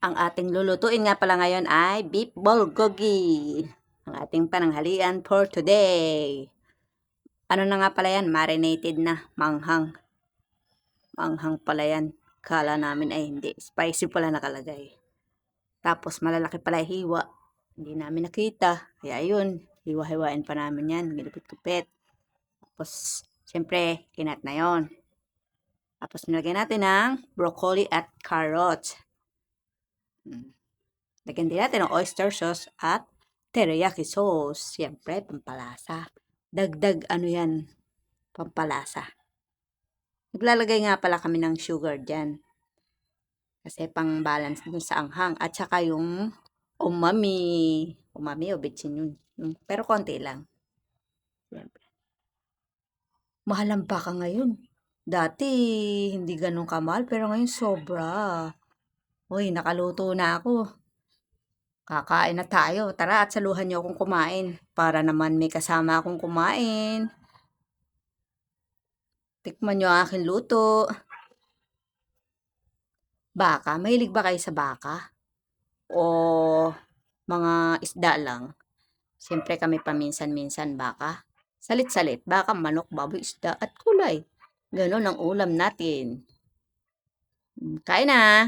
Ang ating lulutuin nga pala ngayon ay beef bulgogi. Ang ating pananghalian for today. Ano na nga pala yan? Marinated na. Manghang. Manghang pala yan. Kala namin ay hindi. Spicy pala nakalagay. Tapos malalaki pala hiwa. Hindi namin nakita. Kaya yun. Hiwa-hiwain pa namin yan. Ginupit-kupit. Tapos, syempre, kinat na yon. Tapos nilagyan natin ng broccoli at carrots. Lagyan din natin ng oyster sauce at teriyaki sauce. Siyempre, pampalasa. Dagdag ano yan, pampalasa. Naglalagay nga pala kami ng sugar dyan. Kasi pang balance dun sa anghang. At saka yung umami. Umami o bitchin yun. Pero konti lang. Siyempre. Mahal ang baka ngayon. Dati, hindi ganun kamahal. Pero ngayon, sobra. Uy, nakaluto na ako. Kakain na tayo. Tara at saluhan niyo akong kumain. Para naman may kasama akong kumain. Tikman niyo ang aking luto. Baka, mahilig ba kayo sa baka? O mga isda lang? Siyempre kami paminsan-minsan baka. Salit-salit, baka, manok, baboy, isda at kulay. Ganon ang ulam natin. Kain na!